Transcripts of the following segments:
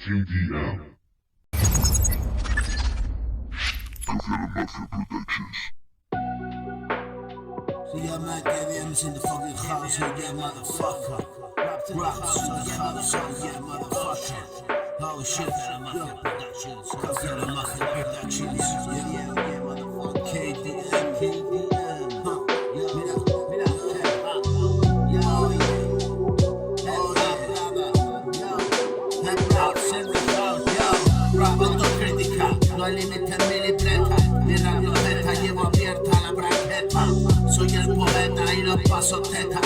TDM. Professor Mafia Productions. So yeah, man, KDM's in the fucking house, so yeah, motherfucker. Raps, so yeah, motherfucker. Oh shit, Mafia Productions. Professor Mafia Productions. Yeah, motherfucker. KDM. Mira, autocrítica, no hay límite en mi libreta. Mi rabioseta llevo abierta la braqueta. Soy el poeta y lo paso teta,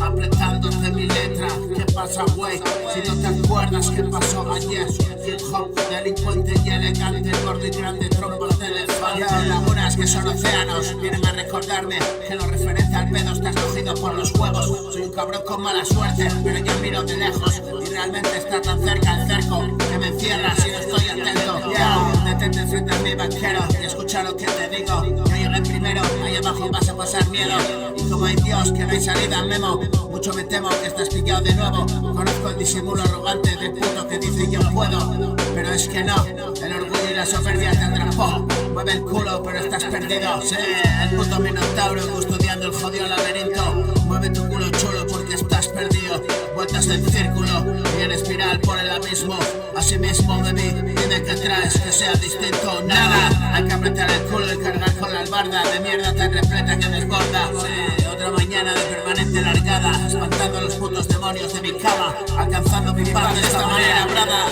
apretándote mi letra. ¿Qué pasa, güey? Si no te acuerdas qué pasó ayer. Hip hop, delincuente y elegante, gordo y grande, trompos de elefante. Lagunas que son océanos, vienen a recordarme que lo referente al pedo estás cogido por los huevos. Soy un cabrón con mala suerte, pero yo miro de lejos y realmente está tan cerca el cerco que me encierra si no estoy atento. Detente frente a mi banquero y escucha lo que te digo. Yo llegué primero, ahí abajo vas a pasar miedo. Y como hay Dios que no hay salida, memo. Mucho me temo que estás pillado de nuevo. Conozco el disimulo arrogante del puto que dice yo puedo, pero es que no. El orgullo y la soberbia te atrapó. Mueve el culo pero estás perdido. Sí, el puto minotauro custodiando el jodido laberinto. Mueve tu culo chulo porque estás perdido. Vueltas en círculo y en espiral por el abismo. Así mismo, baby, dime que traes que sea distinto. Nada, hay que apretar el culo y cargar con la albarda de mierda tan repleta que desborda. Sí, otra mañana de permanente largada, espantando a los putos demonios de mi cama, alcanzando mi paz de esta manera brava.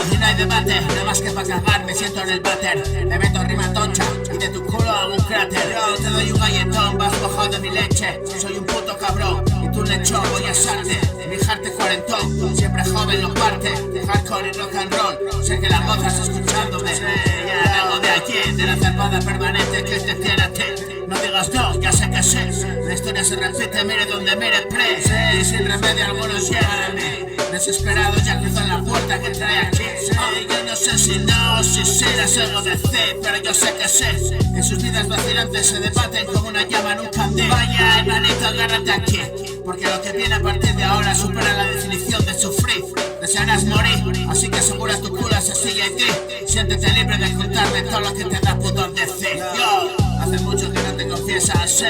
Y no hay debate, nada más que para cagar me siento en el váter. Te meto rima toncha y de tu culo hago un cráter. Yo te doy un galletón, vas mojado de mi leche. Soy un puto cabrón y tu lechón voy a asarte. Mi jarte cuarentón, siempre joven lo parte. Hardcore y rock and roll, sé que la gozas escuchándome. Ya vengo de allí, de la zarpada permanente que te tiene a ti. No digas no, ya sé que sé. La historia se repite, mire donde mire pre. Y sin remedio algunos llegan a mí. Desesperados ya cruzan la puerta que trae aquí. Yo no sé si no, si será algo de C, pero yo sé que sé. En sus vidas vacilantes se debaten como una llama en un candil. Vaya, hermanito, agárrate aquí, porque lo que viene a partir de ahora supera la definición de sufrir. Desearás morir, así que asegura tu culo se sigue en ti. Siéntete libre de contarme todo lo que te da pudor decir. Yo, hace mucho que no te confiesas,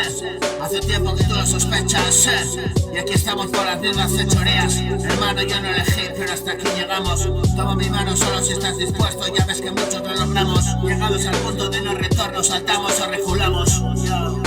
hace tiempo que tú lo sospechas, y aquí estamos por las mismas fechorías. Hermano, yo no elegí, pero hasta aquí llegamos. Toma mi mano solo si estás dispuesto, ya ves que muchos lo logramos. Llegados al punto de no retorno, saltamos o reculamos. Yo.